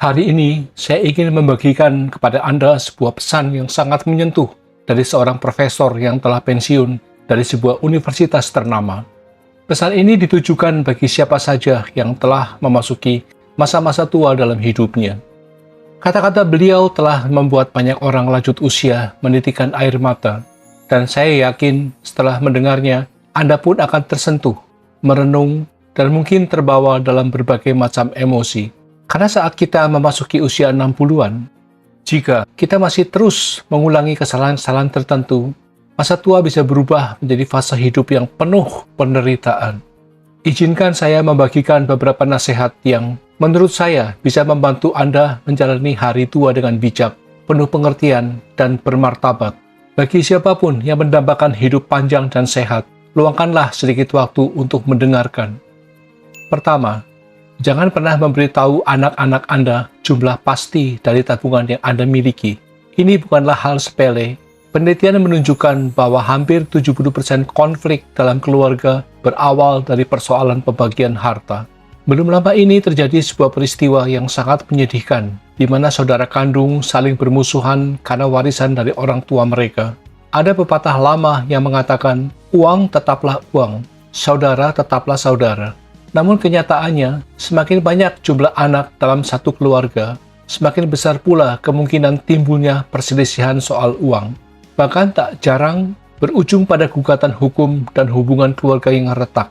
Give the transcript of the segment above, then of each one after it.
Hari ini, saya ingin membagikan kepada Anda sebuah pesan yang sangat menyentuh dari seorang profesor yang telah pensiun dari sebuah universitas ternama. Pesan ini ditujukan bagi siapa saja yang telah memasuki masa-masa tua dalam hidupnya. Kata-kata beliau telah membuat banyak orang lanjut usia menitikkan air mata, dan saya yakin setelah mendengarnya, Anda pun akan tersentuh, merenung, dan mungkin terbawa dalam berbagai macam emosi. Karena saat kita memasuki usia 60-an, jika kita masih terus mengulangi kesalahan-kesalahan tertentu, masa tua bisa berubah menjadi fase hidup yang penuh penderitaan. Izinkan saya membagikan beberapa nasihat yang menurut saya bisa membantu Anda menjalani hari tua dengan bijak, penuh pengertian, dan bermartabat. Bagi siapapun yang mendambakan hidup panjang dan sehat, luangkanlah sedikit waktu untuk mendengarkan. Pertama, jangan pernah memberitahu anak-anak Anda jumlah pasti dari tabungan yang Anda miliki. Ini bukanlah hal sepele. Penelitian menunjukkan bahwa hampir 70% konflik dalam keluarga berawal dari persoalan pembagian harta. Belum lama ini terjadi sebuah peristiwa yang sangat menyedihkan, di mana saudara kandung saling bermusuhan karena warisan dari orang tua mereka. Ada pepatah lama yang mengatakan, uang tetaplah uang, saudara tetaplah saudara. Namun kenyataannya, semakin banyak jumlah anak dalam satu keluarga, semakin besar pula kemungkinan timbulnya perselisihan soal uang. Bahkan tak jarang berujung pada gugatan hukum dan hubungan keluarga yang retak.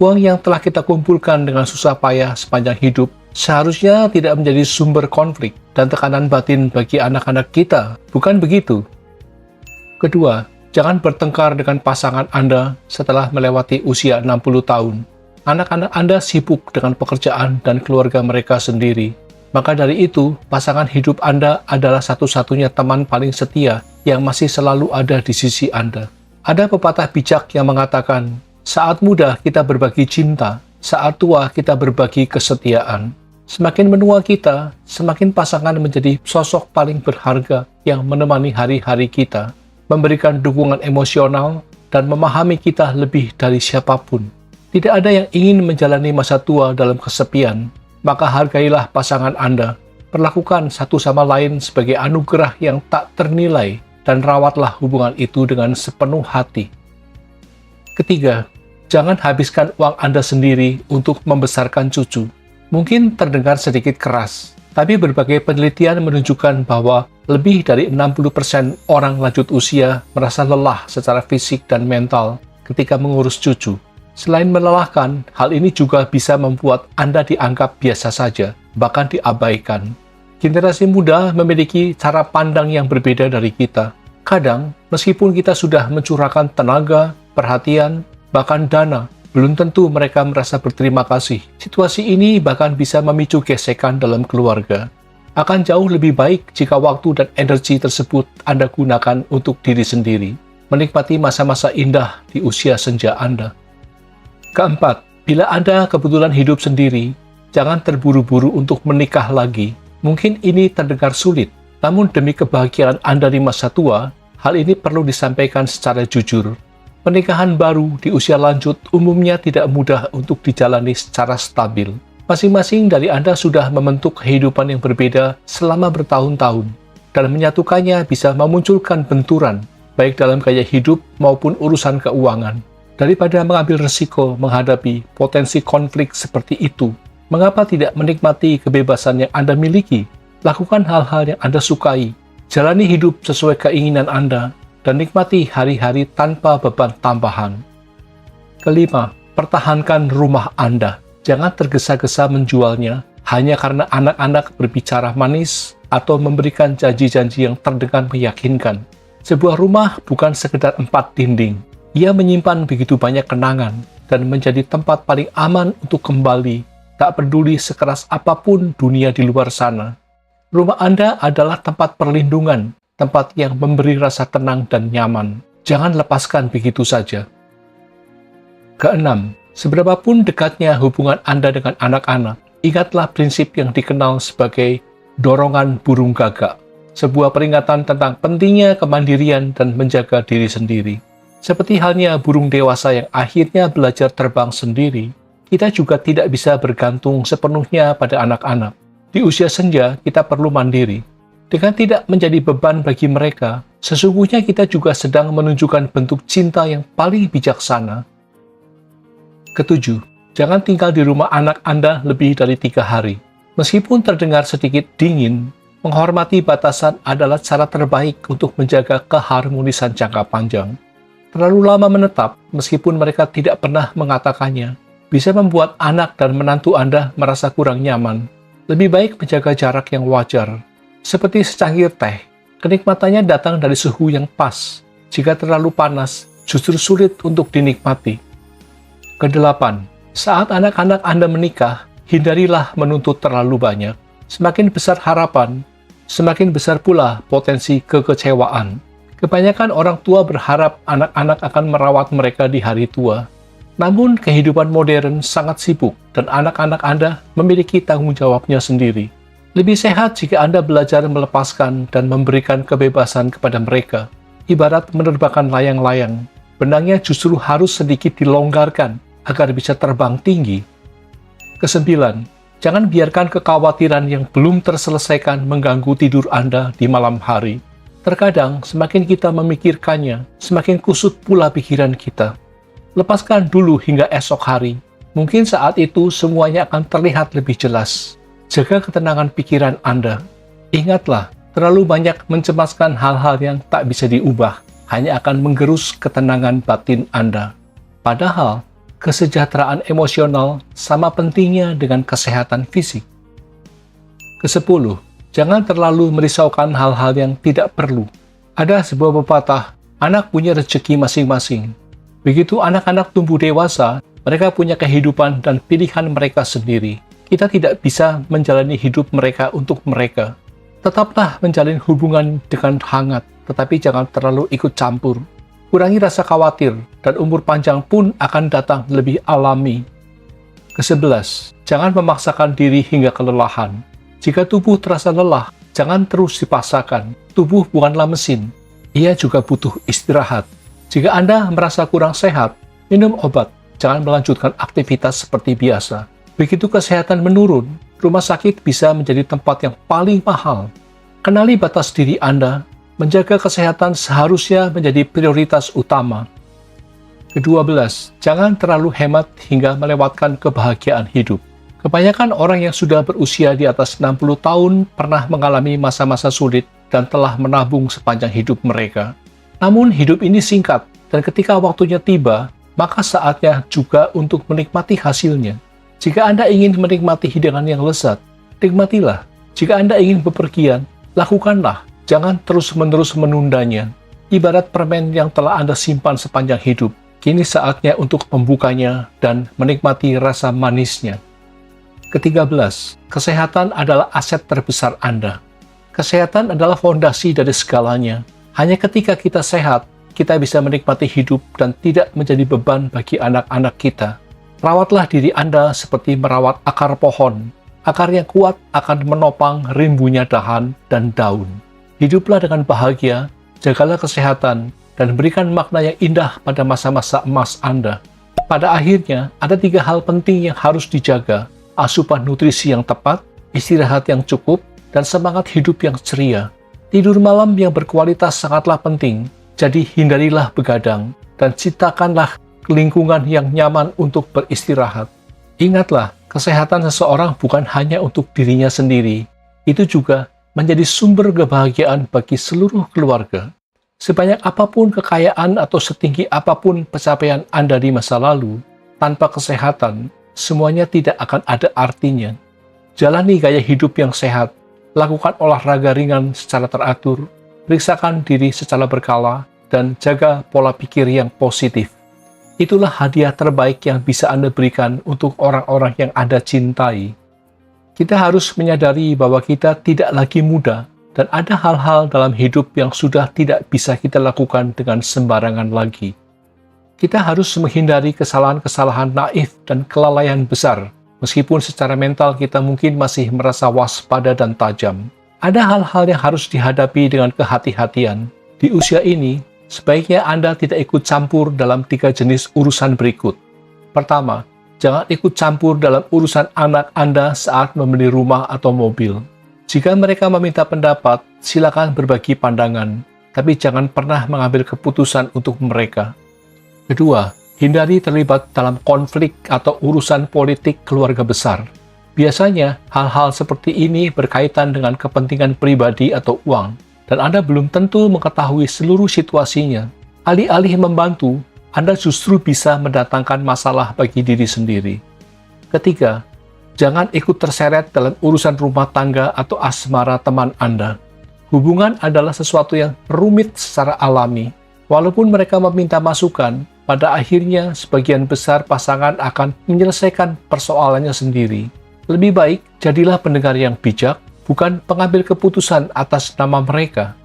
Uang yang telah kita kumpulkan dengan susah payah sepanjang hidup seharusnya tidak menjadi sumber konflik dan tekanan batin bagi anak-anak kita, bukan begitu? Kedua, jangan bertengkar dengan pasangan Anda setelah melewati usia 60 tahun. Anak-anak Anda sibuk dengan pekerjaan dan keluarga mereka sendiri. Maka dari itu, pasangan hidup Anda adalah satu-satunya teman paling setia yang masih selalu ada di sisi Anda. Ada pepatah bijak yang mengatakan, saat muda kita berbagi cinta, saat tua kita berbagi kesetiaan. Semakin menua kita, semakin pasangan menjadi sosok paling berharga yang menemani hari-hari kita, memberikan dukungan emosional, dan memahami kita lebih dari siapapun. Tidak ada yang ingin menjalani masa tua dalam kesepian, maka hargailah pasangan Anda. Perlakukan satu sama lain sebagai anugerah yang tak ternilai dan rawatlah hubungan itu dengan sepenuh hati. Ketiga, jangan habiskan uang Anda sendiri untuk membesarkan cucu. Mungkin terdengar sedikit keras, tapi berbagai penelitian menunjukkan bahwa lebih dari 60% orang lanjut usia merasa lelah secara fisik dan mental ketika mengurus cucu. Selain melelahkan, hal ini juga bisa membuat Anda dianggap biasa saja, bahkan diabaikan. Generasi muda memiliki cara pandang yang berbeda dari kita. Kadang, meskipun kita sudah mencurahkan tenaga, perhatian, bahkan dana, belum tentu mereka merasa berterima kasih. Situasi ini bahkan bisa memicu gesekan dalam keluarga. Akan jauh lebih baik jika waktu dan energi tersebut Anda gunakan untuk diri sendiri, menikmati masa-masa indah di usia senja Anda. Keempat, bila Anda kebetulan hidup sendiri, jangan terburu-buru untuk menikah lagi. Mungkin ini terdengar sulit, namun demi kebahagiaan Anda di masa tua, hal ini perlu disampaikan secara jujur. Pernikahan baru di usia lanjut umumnya tidak mudah untuk dijalani secara stabil. Masing-masing dari Anda sudah membentuk kehidupan yang berbeda selama bertahun-tahun, dan menyatukannya bisa memunculkan benturan, baik dalam gaya hidup maupun urusan keuangan. Daripada mengambil resiko menghadapi potensi konflik seperti itu, mengapa tidak menikmati kebebasan yang Anda miliki? Lakukan hal-hal yang Anda sukai, jalani hidup sesuai keinginan Anda, dan nikmati hari-hari tanpa beban tambahan. Kelima, pertahankan rumah Anda. Jangan tergesa-gesa menjualnya hanya karena anak-anak berbicara manis atau memberikan janji-janji yang terdengar meyakinkan. Sebuah rumah bukan sekedar 4 dinding. Ia menyimpan begitu banyak kenangan dan menjadi tempat paling aman untuk kembali, tak peduli sekeras apapun dunia di luar sana. Rumah Anda adalah tempat perlindungan, tempat yang memberi rasa tenang dan nyaman. Jangan lepaskan begitu saja. Keenam, seberapapun dekatnya hubungan Anda dengan anak-anak, ingatlah prinsip yang dikenal sebagai dorongan burung gagak, sebuah peringatan tentang pentingnya kemandirian dan menjaga diri sendiri. Seperti halnya burung dewasa yang akhirnya belajar terbang sendiri, kita juga tidak bisa bergantung sepenuhnya pada anak-anak. Di usia senja, kita perlu mandiri. Dengan tidak menjadi beban bagi mereka, sesungguhnya kita juga sedang menunjukkan bentuk cinta yang paling bijaksana. Ketujuh, jangan tinggal di rumah anak Anda lebih dari 3 hari. Meskipun terdengar sedikit dingin, menghormati batasan adalah cara terbaik untuk menjaga keharmonisan jangka panjang. Terlalu lama menetap, meskipun mereka tidak pernah mengatakannya, bisa membuat anak dan menantu Anda merasa kurang nyaman. Lebih baik menjaga jarak yang wajar. Seperti secangkir teh, kenikmatannya datang dari suhu yang pas. Jika terlalu panas, justru sulit untuk dinikmati. Kedelapan, saat anak-anak Anda menikah, hindarilah menuntut terlalu banyak. Semakin besar harapan, semakin besar pula potensi kekecewaan. Kebanyakan orang tua berharap anak-anak akan merawat mereka di hari tua. Namun, kehidupan modern sangat sibuk dan anak-anak Anda memiliki tanggung jawabnya sendiri. Lebih sehat jika Anda belajar melepaskan dan memberikan kebebasan kepada mereka. Ibarat menerbangkan layang-layang, benangnya justru harus sedikit dilonggarkan agar bisa terbang tinggi. Kesembilan, jangan biarkan kekhawatiran yang belum terselesaikan mengganggu tidur Anda di malam hari. Terkadang, semakin kita memikirkannya, semakin kusut pula pikiran kita. Lepaskan dulu hingga esok hari. Mungkin saat itu semuanya akan terlihat lebih jelas. Jaga ketenangan pikiran Anda. Ingatlah, terlalu banyak mencemaskan hal-hal yang tak bisa diubah, hanya akan menggerus ketenangan batin Anda. Padahal, kesejahteraan emosional sama pentingnya dengan kesehatan fisik. Kesepuluh, jangan terlalu merisaukan hal-hal yang tidak perlu. Ada sebuah pepatah, anak punya rezeki masing-masing. Begitu anak-anak tumbuh dewasa, mereka punya kehidupan dan pilihan mereka sendiri. Kita tidak bisa menjalani hidup mereka untuk mereka. Tetaplah menjalin hubungan dengan hangat, tetapi jangan terlalu ikut campur. Kurangi rasa khawatir, dan umur panjang pun akan datang lebih alami. Kesebelas, jangan memaksakan diri hingga kelelahan. Jika tubuh terasa lelah, jangan terus dipaksakan. Tubuh bukanlah mesin, ia juga butuh istirahat. Jika Anda merasa kurang sehat, minum obat, jangan melanjutkan aktivitas seperti biasa. Begitu kesehatan menurun, rumah sakit bisa menjadi tempat yang paling mahal. Kenali batas diri Anda. Menjaga kesehatan seharusnya menjadi prioritas utama. Ke-12, jangan terlalu hemat hingga melewatkan kebahagiaan hidup. Kebanyakan orang yang sudah berusia di atas 60 tahun pernah mengalami masa-masa sulit dan telah menabung sepanjang hidup mereka. Namun hidup ini singkat, dan ketika waktunya tiba, maka saatnya juga untuk menikmati hasilnya. Jika Anda ingin menikmati hidangan yang lezat, nikmatilah. Jika Anda ingin bepergian, lakukanlah. Jangan terus-menerus menundanya. Ibarat permen yang telah Anda simpan sepanjang hidup, kini saatnya untuk membukanya dan menikmati rasa manisnya. Ke-13, kesehatan adalah aset terbesar Anda. Kesehatan adalah fondasi dari segalanya. Hanya ketika kita sehat, kita bisa menikmati hidup dan tidak menjadi beban bagi anak-anak kita. Rawatlah diri Anda seperti merawat akar pohon. Akar yang kuat akan menopang rimbunya dahan dan daun. Hiduplah dengan bahagia, jagalah kesehatan, dan berikan makna yang indah pada masa-masa emas Anda. Pada akhirnya, ada 3 hal penting yang harus dijaga: asupan nutrisi yang tepat, istirahat yang cukup, dan semangat hidup yang ceria. Tidur malam yang berkualitas sangatlah penting, jadi hindarilah begadang, dan ciptakanlah lingkungan yang nyaman untuk beristirahat. Ingatlah, kesehatan seseorang bukan hanya untuk dirinya sendiri, itu juga menjadi sumber kebahagiaan bagi seluruh keluarga. Sebanyak apapun kekayaan atau setinggi apapun pencapaian Anda di masa lalu, tanpa kesehatan, semuanya tidak akan ada artinya. Jalani gaya hidup yang sehat, lakukan olahraga ringan secara teratur, periksakan diri secara berkala, dan jaga pola pikir yang positif. Itulah hadiah terbaik yang bisa Anda berikan untuk orang-orang yang Anda cintai. Kita harus menyadari bahwa kita tidak lagi muda, dan ada hal-hal dalam hidup yang sudah tidak bisa kita lakukan dengan sembarangan lagi. Kita harus menghindari kesalahan-kesalahan naif dan kelalaian besar, meskipun secara mental kita mungkin masih merasa waspada dan tajam. Ada hal-hal yang harus dihadapi dengan kehati-hatian. Di usia ini, sebaiknya Anda tidak ikut campur dalam 3 jenis urusan berikut. Pertama, Jangan ikut campur dalam urusan anak Anda saat membeli rumah atau mobil. Jika mereka meminta pendapat, silakan berbagi pandangan, tapi jangan pernah mengambil keputusan untuk mereka. Kedua, hindari terlibat dalam konflik atau urusan politik keluarga besar. Biasanya, hal-hal seperti ini berkaitan dengan kepentingan pribadi atau uang, dan Anda belum tentu mengetahui seluruh situasinya. Alih-alih membantu, Anda justru bisa mendatangkan masalah bagi diri sendiri. Ketiga, jangan ikut terseret dalam urusan rumah tangga atau asmara teman Anda. Hubungan adalah sesuatu yang rumit secara alami. Walaupun mereka meminta masukan, pada akhirnya sebagian besar pasangan akan menyelesaikan persoalannya sendiri. Lebih baik, jadilah pendengar yang bijak, bukan pengambil keputusan atas nama mereka.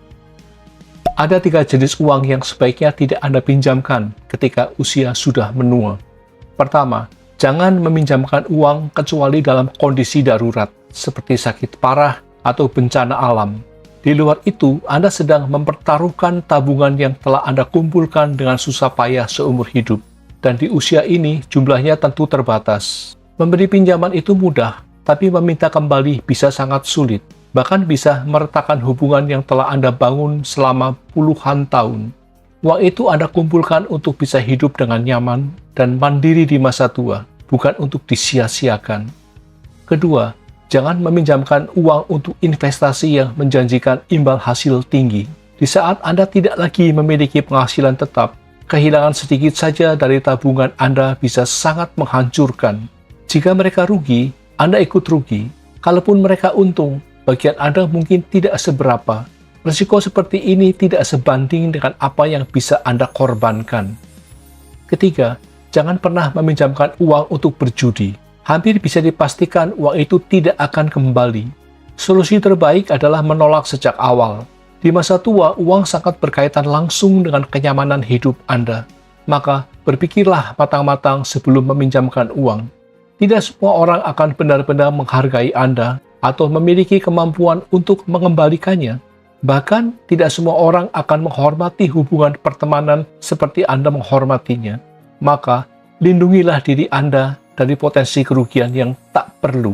Ada 3 jenis uang yang sebaiknya tidak Anda pinjamkan ketika usia sudah menua. Pertama, jangan meminjamkan uang kecuali dalam kondisi darurat, seperti sakit parah atau bencana alam. Di luar itu, Anda sedang mempertaruhkan tabungan yang telah Anda kumpulkan dengan susah payah seumur hidup. Dan di usia ini, jumlahnya tentu terbatas. Memberi pinjaman itu mudah, tapi meminta kembali bisa sangat sulit. Bahkan bisa meretakkan hubungan yang telah Anda bangun selama puluhan tahun. Uang itu Anda kumpulkan untuk bisa hidup dengan nyaman dan mandiri di masa tua, bukan untuk disia-siakan. Kedua, jangan meminjamkan uang untuk investasi yang menjanjikan imbal hasil tinggi. Di saat Anda tidak lagi memiliki penghasilan tetap, kehilangan sedikit saja dari tabungan Anda bisa sangat menghancurkan. Jika mereka rugi, Anda ikut rugi. Kalaupun mereka untung, bagian Anda mungkin tidak seberapa. Risiko seperti ini tidak sebanding dengan apa yang bisa Anda korbankan. Ketiga, jangan pernah meminjamkan uang untuk berjudi. Hampir bisa dipastikan uang itu tidak akan kembali. Solusi terbaik adalah menolak sejak awal. Di masa tua, uang sangat berkaitan langsung dengan kenyamanan hidup Anda. Maka, berpikirlah matang-matang sebelum meminjamkan uang. Tidak semua orang akan benar-benar menghargai Anda atau memiliki kemampuan untuk mengembalikannya. Bahkan, tidak semua orang akan menghormati hubungan pertemanan seperti Anda menghormatinya. Maka, lindungilah diri Anda dari potensi kerugian yang tak perlu.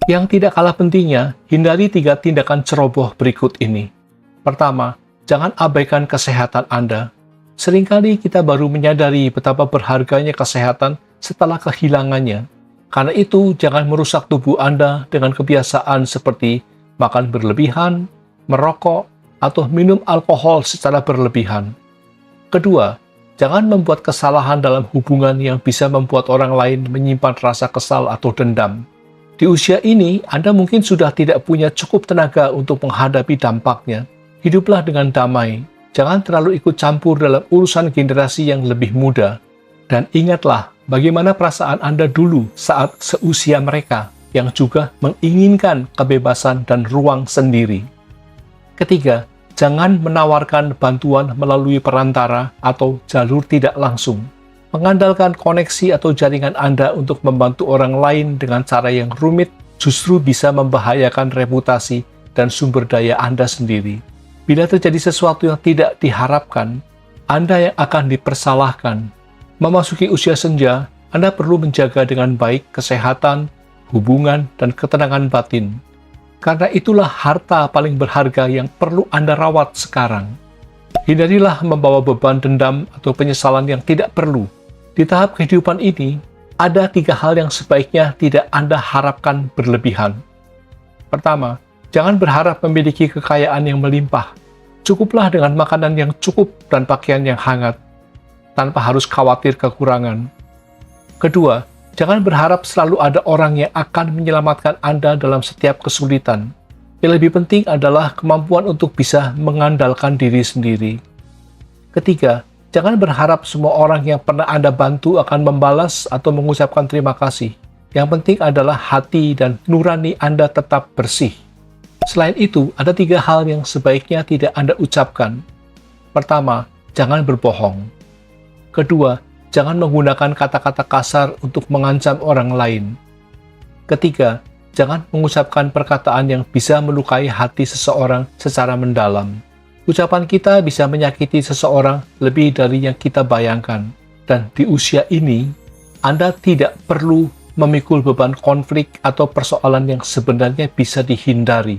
Yang tidak kalah pentingnya, hindari 3 tindakan ceroboh berikut ini. Pertama, jangan abaikan kesehatan Anda. Seringkali kita baru menyadari betapa berharganya kesehatan setelah kehilangannya. Karena itu, jangan merusak tubuh Anda dengan kebiasaan seperti makan berlebihan, merokok, atau minum alkohol secara berlebihan. Kedua, jangan membuat kesalahan dalam hubungan yang bisa membuat orang lain menyimpan rasa kesal atau dendam. Di usia ini, Anda mungkin sudah tidak punya cukup tenaga untuk menghadapi dampaknya. Hiduplah dengan damai. Jangan terlalu ikut campur dalam urusan generasi yang lebih muda. Dan ingatlah, bagaimana perasaan Anda dulu saat seusia mereka yang juga menginginkan kebebasan dan ruang sendiri. Ketiga, jangan menawarkan bantuan melalui perantara atau jalur tidak langsung. Mengandalkan koneksi atau jaringan Anda untuk membantu orang lain dengan cara yang rumit justru bisa membahayakan reputasi dan sumber daya Anda sendiri. Bila terjadi sesuatu yang tidak diharapkan, Anda yang akan dipersalahkan. Memasuki usia senja, Anda perlu menjaga dengan baik kesehatan, hubungan, dan ketenangan batin. Karena itulah harta paling berharga yang perlu Anda rawat sekarang. Hindarilah membawa beban dendam atau penyesalan yang tidak perlu. Di tahap kehidupan ini, ada 3 hal yang sebaiknya tidak Anda harapkan berlebihan. Pertama, jangan berharap memiliki kekayaan yang melimpah. Cukuplah dengan makanan yang cukup dan pakaian yang hangat, tanpa harus khawatir kekurangan. Kedua, jangan berharap selalu ada orang yang akan menyelamatkan Anda dalam setiap kesulitan. Yang lebih penting adalah kemampuan untuk bisa mengandalkan diri sendiri. Ketiga, jangan berharap semua orang yang pernah Anda bantu akan membalas atau mengucapkan terima kasih. Yang penting adalah hati dan nurani Anda tetap bersih. Selain itu, ada 3 hal yang sebaiknya tidak Anda ucapkan. Pertama, jangan berbohong. Kedua, jangan menggunakan kata-kata kasar untuk mengancam orang lain. Ketiga, jangan mengucapkan perkataan yang bisa melukai hati seseorang secara mendalam. Ucapan kita bisa menyakiti seseorang lebih dari yang kita bayangkan. Dan di usia ini, Anda tidak perlu memikul beban konflik atau persoalan yang sebenarnya bisa dihindari.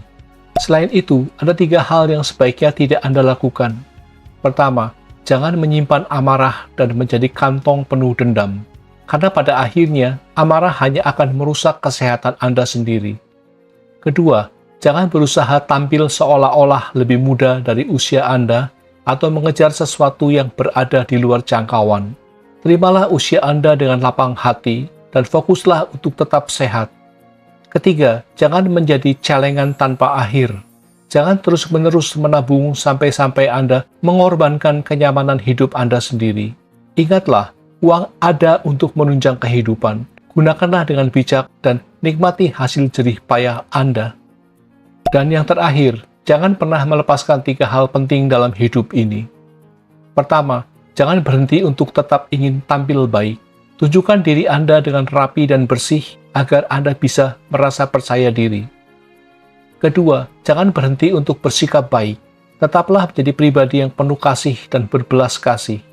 Selain itu, ada 3 hal yang sebaiknya tidak Anda lakukan. Pertama, jangan menyimpan amarah dan menjadi kantong penuh dendam. Karena pada akhirnya, amarah hanya akan merusak kesehatan Anda sendiri. Kedua, jangan berusaha tampil seolah-olah lebih muda dari usia Anda atau mengejar sesuatu yang berada di luar jangkauan. Terimalah usia Anda dengan lapang hati dan fokuslah untuk tetap sehat. Ketiga, jangan menjadi celengan tanpa akhir. Jangan terus-menerus menabung sampai-sampai Anda mengorbankan kenyamanan hidup Anda sendiri. Ingatlah, uang ada untuk menunjang kehidupan. Gunakanlah dengan bijak dan nikmati hasil jerih payah Anda. Dan yang terakhir, jangan pernah melepaskan 3 hal penting dalam hidup ini. Pertama, jangan berhenti untuk tetap ingin tampil baik. Tunjukkan diri Anda dengan rapi dan bersih agar Anda bisa merasa percaya diri. Kedua, jangan berhenti untuk bersikap baik. Tetaplah menjadi pribadi yang penuh kasih dan berbelas kasih.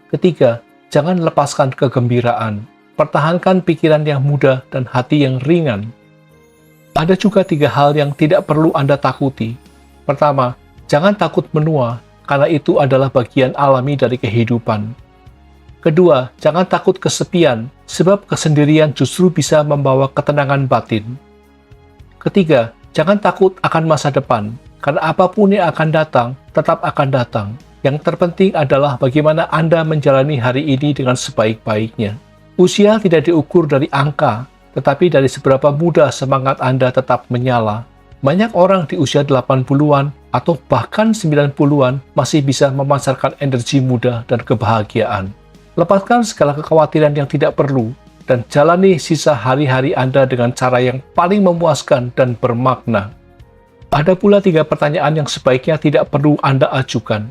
Ketiga, jangan lepaskan kegembiraan. Pertahankan pikiran yang muda dan hati yang ringan. Ada juga 3 hal yang tidak perlu Anda takuti. Pertama, jangan takut menua, karena itu adalah bagian alami dari kehidupan. Kedua, jangan takut kesepian, sebab kesendirian justru bisa membawa ketenangan batin. Ketiga, jangan takut akan masa depan, karena apapun yang akan datang, tetap akan datang. Yang terpenting adalah bagaimana Anda menjalani hari ini dengan sebaik-baiknya. Usia tidak diukur dari angka, tetapi dari seberapa mudah semangat Anda tetap menyala. Banyak orang di usia 80-an atau bahkan 90-an masih bisa memancarkan energi muda dan kebahagiaan. Lepaskan segala kekhawatiran yang tidak perlu dan jalani sisa hari-hari Anda dengan cara yang paling memuaskan dan bermakna. Ada pula 3 pertanyaan yang sebaiknya tidak perlu Anda ajukan.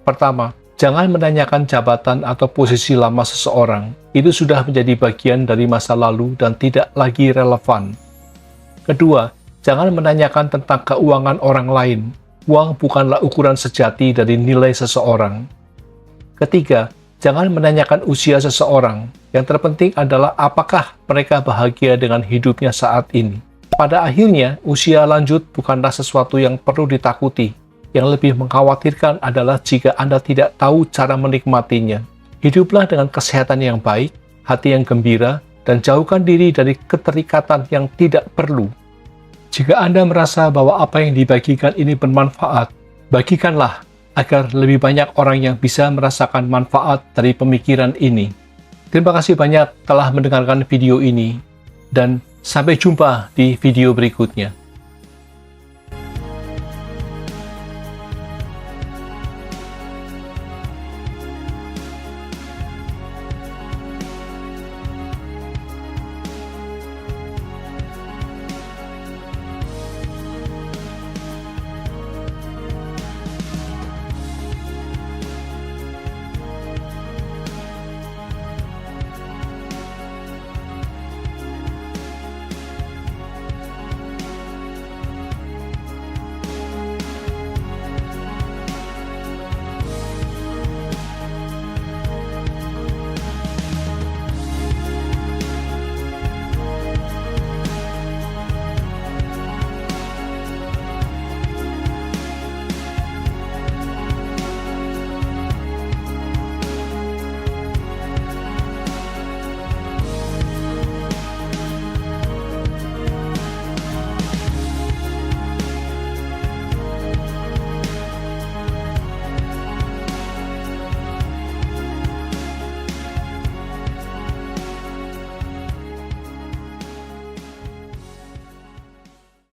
Pertama, jangan menanyakan jabatan atau posisi lama seseorang. Itu sudah menjadi bagian dari masa lalu dan tidak lagi relevan. Kedua, jangan menanyakan tentang keuangan orang lain. Uang bukanlah ukuran sejati dari nilai seseorang. Ketiga, jangan menanyakan usia seseorang. Yang terpenting adalah apakah mereka bahagia dengan hidupnya saat ini. Pada akhirnya, usia lanjut bukanlah sesuatu yang perlu ditakuti. Yang lebih mengkhawatirkan adalah jika Anda tidak tahu cara menikmatinya. Hiduplah dengan kesehatan yang baik, hati yang gembira, dan jauhkan diri dari keterikatan yang tidak perlu. Jika Anda merasa bahwa apa yang dibagikan ini bermanfaat, bagikanlah agar lebih banyak orang yang bisa merasakan manfaat dari pemikiran ini. Terima kasih banyak telah mendengarkan video ini, dan sampai jumpa di video berikutnya.